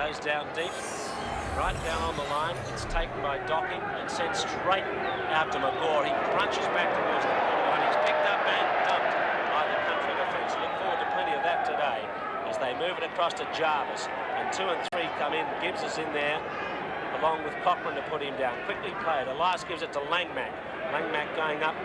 goes down deep, right down on the line. It's taken by Docking and sent straight out to McGaw. He crunches back towards the corner line. He's picked up and dumped by the country defence. Look forward to plenty of that today as they move it across to Jarvis. And 2 and 3 come in. Gibbs is in there, along with Cochrane to put him down. Quickly played. Elias gives it to Langmack. Langmack going up,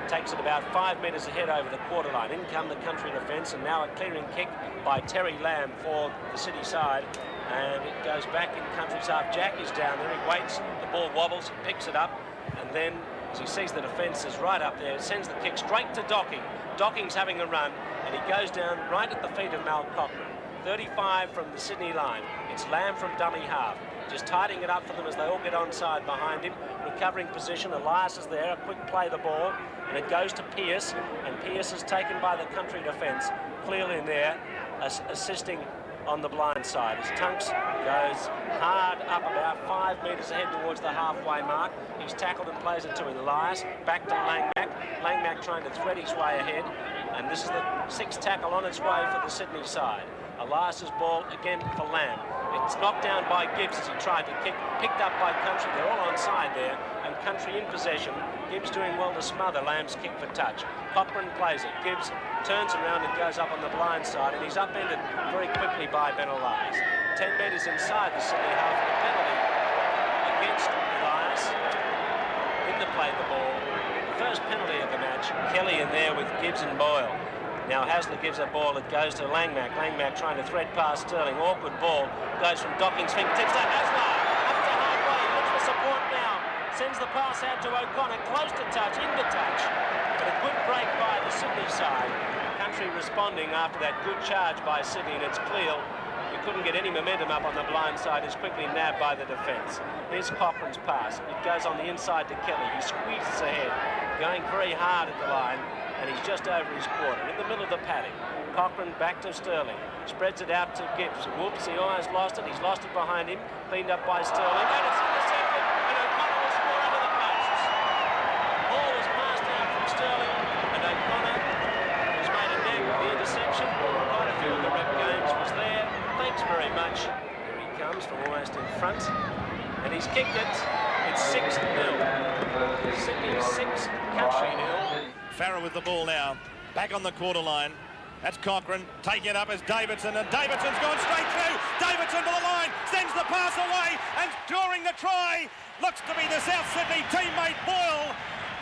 takes it about 5 metres ahead over the quarter line. In come the country defence, and now a clearing kick by Terry Lamb for the City side. And it goes back in country's half. Jack is down there. He waits. The ball wobbles. He picks it up. And then, as he sees the defence is right up there, sends the kick straight to Docking. Docking's having a run, and he goes down right at the feet of Mal Cochrane. 35 from the Sydney line. It's Lamb from dummy half. Just tidying it up for them as they all get onside behind him. Recovering position. Elias is there. A quick play the ball. And it goes to Pearce. And Pearce is taken by the country defence. Clearly in there, assisting on the blind side as Tunks goes hard up about 5 metres ahead towards the halfway mark. He's tackled and plays it to Elias. Back to Langmack. Langmack trying to thread his way ahead. And this is the 6th tackle on its way for the Sydney side. Elias's ball again for Lamb. It's knocked down by Gibbs as he tried to kick. Picked up by Country. They're all onside there. And Country in possession. Gibbs doing well to smother Lamb's kick for touch. Cochrane plays it. Gibbs turns around and goes up on the blind side, and he's upended very quickly by Ben Elias. 10 metres inside the Sydney half, the penalty against Elias. In to play the ball. The first penalty of the match. Kelly in there with Gibbs and Boyle. Now Hasler gives a ball. It goes to Langmack. Langmack trying to thread past Sterling. Awkward ball. Goes from Docking's fingertips to Hasler. Up to halfway. He looks for support now. Sends the pass out to O'Connor. Close to touch. Into touch. But a good break by the Sydney side. Country responding after that good charge by Sydney, and it's clear we couldn't get any momentum up on the blind side. It's quickly nabbed by the defence. Here's Cochrane's pass. It goes on the inside to Kelly. He squeezes ahead, going very hard at the line, and he's just over his quarter. In the middle of the paddock, Cochrane back to Sterling. Spreads it out to Gibbs. Whoops, he almost lost it. He's lost it behind him. Cleaned up by Sterling. And it's intercepted, and O'Connor will score under the posts. Ball was passed out from Sterling, and O'Connor has made a nag of the interception. Quite a few of the rep games was there. Thanks very much. Here he comes from almost in front, and he's kicked it. It's 6-0. Sydney 6, Country 0. Farah with the ball now, back on the quarter line. That's Cochrane, taking it up as Davidson, and Davidson's gone straight through. Davidson to the line, sends the pass away, and scoring the try looks to be the South Sydney teammate Boyle,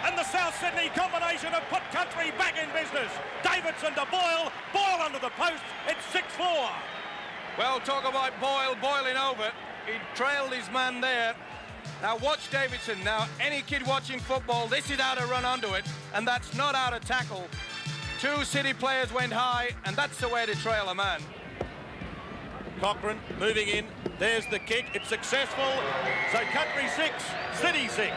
and the South Sydney combination have put Country back in business. Davidson to Boyle, Boyle under the post, it's 6-4. Well, talk about Boyle boiling over. He trailed his man there. Now watch Davidson. Now any kid watching football, this is how to run onto it, and that's not how to tackle. 2 City players went high, and that's the way to trail a man. Cochrane moving in. There's the kick. It's successful. So Country 6, City 6.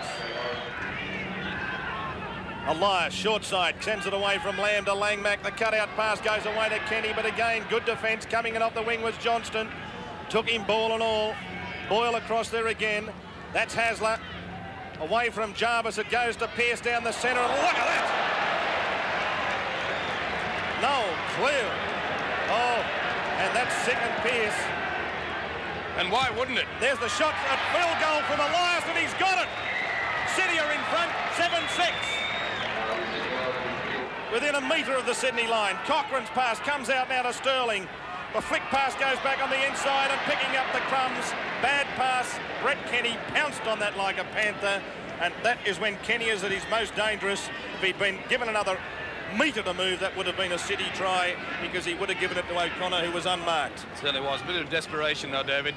Elias, short side, sends it away from Lamb to Langmack. The cutout pass goes away to Kenny, but again, good defence. Coming in off the wing was Johnston. Took him ball and all. Boyle across there again. That's Hasler. Away from Jarvis, it goes to Pearce down the centre. Look at that! No, clear. Oh, and that's second Pearce. And why wouldn't it? There's the shot at field goal from Elias, and he's got it. City are in front, 7-6. Within a metre of the Sydney line. Cochrane's pass comes out now to Sterling. The flick pass goes back on the inside and picking up the crumbs. Bad pass. Brett Kenny pounced on that like a panther. And that is when Kenny is at his most dangerous. If he'd been given another metre to move, that would have been a City try, because he would have given it to O'Connor, who was unmarked. It certainly was. A bit of desperation though, David.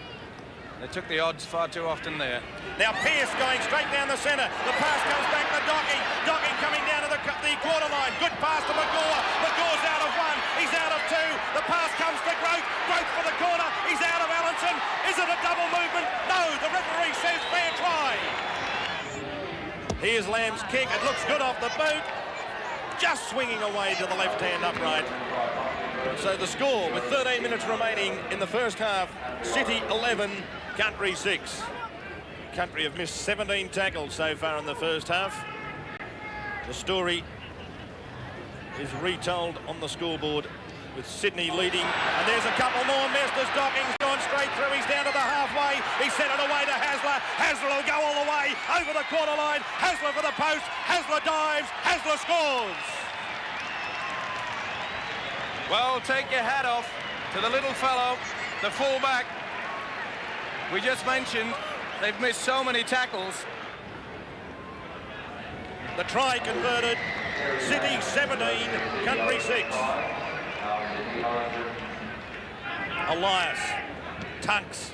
They took the odds far too often there. Now Pearce going straight down the centre. The pass comes back to Docking. Docking coming down to the quarter line. Good pass to McGaw. McGaw's out of 1. He's out of 2. The pass comes to Groth. Groth for the corner. He's out of Allenson. Is it a double movement? No. The referee says fair try. Here's Lamb's kick. It looks good off the boot. Just swinging away to the left-hand upright. So the score, with 13 minutes remaining in the first half, City 11, Country 6. Country have missed 17 tackles so far in the first half. The story is retold on the scoreboard with Sydney leading. And there's a couple more missed as Docking's gone gone straight through. He's down to the halfway. He sent it away to Hasler. Hasler will go all the way over the quarter line. Hasler for the post. Hasler dives. Hasler scores. Well, take your hat off to the little fellow, the fullback. We just mentioned they've missed so many tackles. The try converted. City 17, Country 6. Elias. Tunks.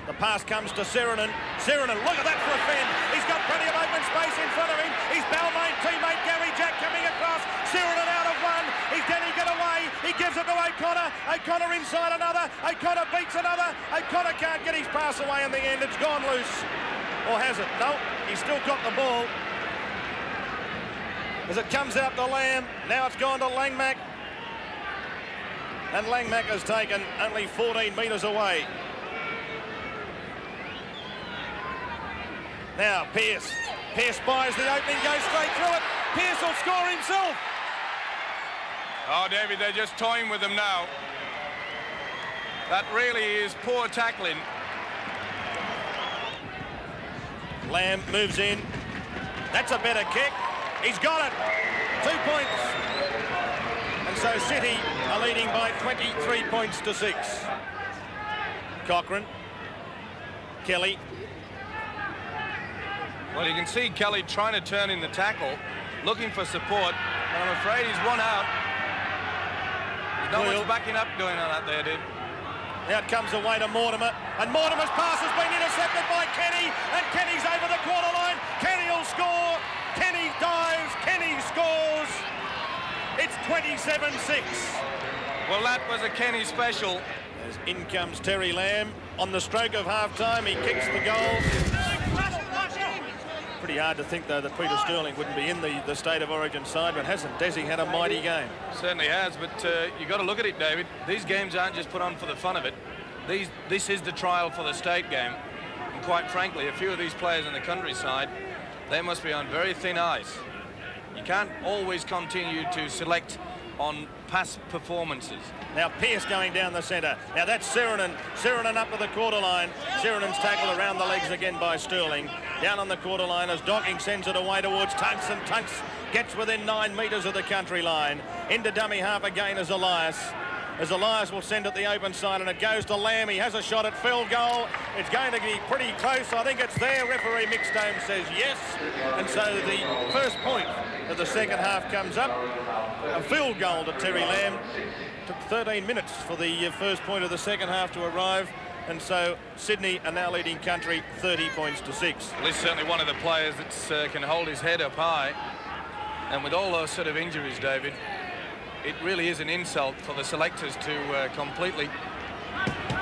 The pass comes to Sirenen. Sirenen, look at that for a fend. He's got plenty of open space in front of him. His Balmain teammate Gary Jack coming across. Sirenen out of one. He's Denny get away. He gives it to O'Connor. O'Connor inside another. O'Connor beats another. O'Connor can't get his pass away in the end. It's gone loose. Or has it? No, he's still got the ball. As it comes out to Lamb, now it's gone to Langmack. And Langmack has taken only 14 metres away. Now Pearce. Pearce buys the opening, goes straight through it. Pearce will score himself. Oh, David, they're just toying with him now. That really is poor tackling. Lamb moves in. That's a better kick. He's got it. 2 points. And so City are leading by 23 points to 6. Cochrane. Kelly. Well, you can see Kelly trying to turn in the tackle, looking for support, and I'm afraid he's one out. There's not much backing up going on out there, dude. Now it comes away to Mortimer, and Mortimer's pass has been intercepted by Kenny, and Kenny's over the quarter line. Kenny will score. Kenny dives. Kenny scores. It's 27-6. Well, that was a Kenny special. As in comes Terry Lamb. On the stroke of half-time, he kicks the goal. Pretty hard to think, though, that Peter Sterling wouldn't be in the State of Origin side, but hasn't Desi had a mighty game? Certainly has, but you've got to look at it, David. These games aren't just put on for the fun of it. This is the trial for the state game. And quite frankly, a few of these players in the countryside, they must be on very thin ice. You can't always continue to select on past performances. Now Pearce going down the centre. Now that's Sirenen. Sirenen up to the quarter line. Sirenen's tackle around the legs again by Sterling. Down on the quarter line as Docking sends it away towards Tunks, and Tunks gets within 9 metres of the country line. Into dummy half again as Elias. As Elias will send it the open side, and it goes to Lamb. He has a shot at field goal. It's going to be pretty close. I think it's there. Referee Mixstone says yes. And so the first point of the second half comes up. A field goal to Terry Lamb. Took 13 minutes for the first point of the second half to arrive. And so Sydney are now leading country 30 points to 6. Well, he's certainly one of the players that can hold his head up high. And with all those sort of injuries, David, it really is an insult for the selectors to completely,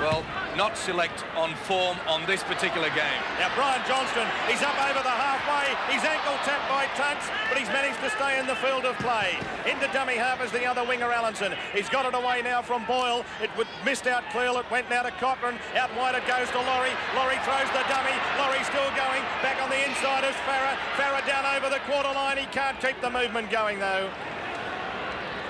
well, not select on form on this particular game. Now Brian Johnston, he's up over the halfway. He's ankle tapped by Tunks, but he's managed to stay in the field of play. Into dummy half is the other winger, Allenson. He's got it away now from Boyle. It missed out Cleal. It went now to Cochrane. Out wide it goes to Laurie. Laurie throws the dummy. Laurie still going. Back on the inside is Farah. Farah down over the quarter line. He can't keep the movement going, though.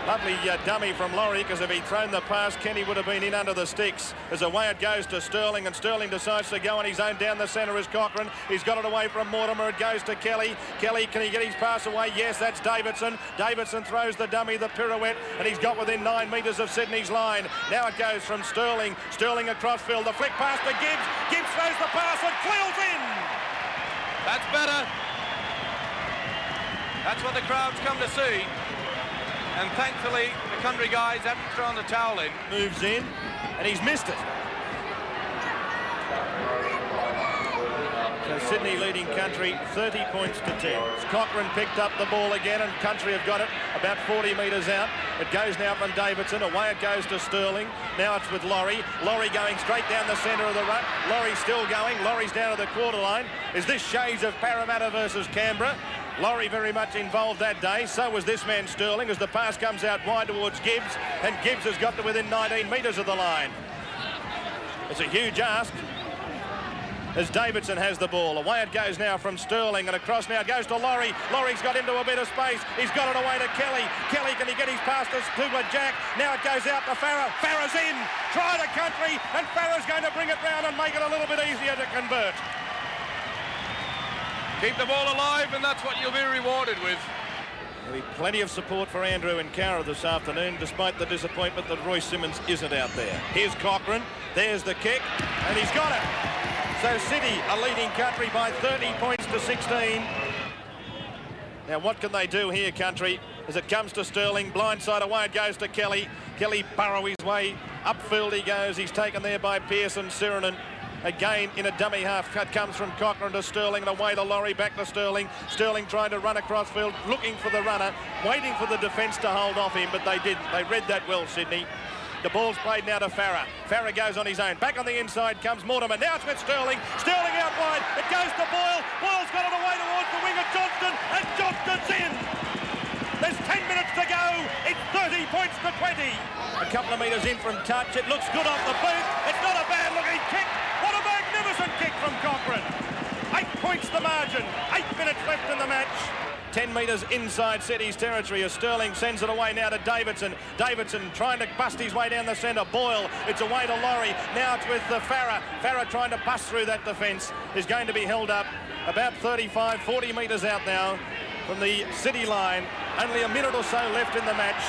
Lovely dummy from Laurie, because if he'd thrown the pass, Kenny would have been in under the sticks. As away it goes to Sterling, and Sterling decides to go on his own. Down the centre is Cochrane. He's got it away from Mortimer. It goes to Kelly. Kelly, can he get his pass away? Yes, that's Davidson. Davidson throws the dummy, the pirouette, and he's got within 9 metres of Sydney's line. Now it goes from Sterling. Sterling across field. The flick pass to Gibbs. Gibbs throws the pass and Cleal's in. That's better. That's what the crowd's come to see. And thankfully, the country guys haven't thrown the towel in. Moves in, and he's missed it. So Sydney leading country 30 points to 10. Cochrane picked up the ball again, and country have got it about 40 metres out. It goes now from Davidson. Away it goes to Sterling. Now it's with Laurie. Laurie going straight down the centre of the ruck. Laurie still going. Laurie's down to the quarter line. Is this shades of Parramatta versus Canberra? Laurie very much involved that day. So was this man Sterling, as the pass comes out wide towards Gibbs, and Gibbs has got to within 19 metres of the line. It's a huge ask. as Davidson has the ball. Away it goes now from Sterling, and across now it goes to Laurie. Laurie's got into a bit of space. He's got it away to Kelly. Kelly, can he get his pass to Jack? Now it goes out to Farah. Farah's in. Try the country, and Farah's going to bring it round and make it a little bit easier to convert. Keep the ball alive, and that's what you'll be rewarded with. There'll be plenty of support for Andrew and Cara this afternoon, despite the disappointment that Roy Simmons isn't out there. Here's Cochrane. There's the kick, and he's got it. So City are leading Country by 30 points to 16. Now what can they do here, Country? As it comes to Sterling, blindside away it goes to Kelly. Kelly burrow his way. Upfield he goes. He's taken there by Pearson. Sirinen again in a dummy half. Cut comes from Cochrane to Sterling, and away to Laurie, back to Sterling. Sterling trying to run across field, looking for the runner, waiting for the defence to hold off him, but they didn't. They read that well, Sydney. The ball's played now to Farah. Farah goes on his own. Back on the inside comes Mortimer. Now it's with Sterling. Sterling out wide. It goes to Boyle. Boyle's got it away towards the wing of Johnston, and Johnston's in. There's 10 minutes to go. It's 30 points to 20. A couple of metres in from touch. It looks good off the boot. It's not a bad looking kick. What a magnificent kick from Cochrane. 8 points the margin. 8 minutes left in the match. 10 metres inside City's territory as Sterling sends it away now to Davidson. Davidson trying to bust his way down the centre. Boyle, it's away to Laurie. Now it's with Farah. Farah trying to bust through that defence is going to be held up about 35, 40 metres out now from the City line. Only a minute or so left in the match.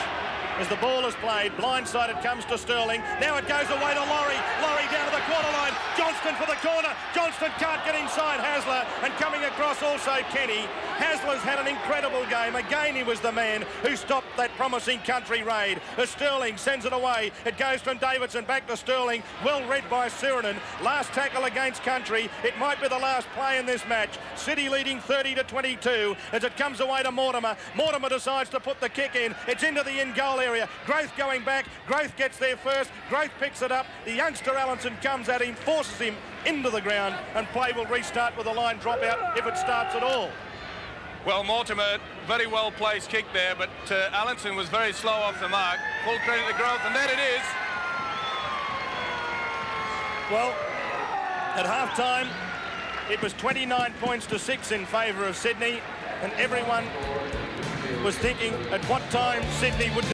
As the ball is played, blindside it comes to Sterling. Now it goes away to Laurie. Laurie down to the quarter line. Johnston for the corner. Johnston can't get inside Hasler. And coming across also Kenny. Hasler's had an incredible game. Again, he was the man who stopped that promising Country raid. As Sterling sends it away, it goes from Davidson back to Sterling. Well read by Sirinen. Last tackle against Country. It might be the last play in this match. City leading 30 to 22 as it comes away to Mortimer. Mortimer decides to put the kick in. It's into the in-goal area. Growth going back. Growth gets there first. Growth picks it up. The youngster Allenson comes at him, forces him into the ground, and play will restart with a line dropout if it starts at all. Well, Mortimer, very well placed kick there, but Allenson was very slow off the mark. Full credit to Growth, and there it is. Well, at half-time, it was 29 points to 6 in favour of Sydney, and everyone was thinking at what time Sydney would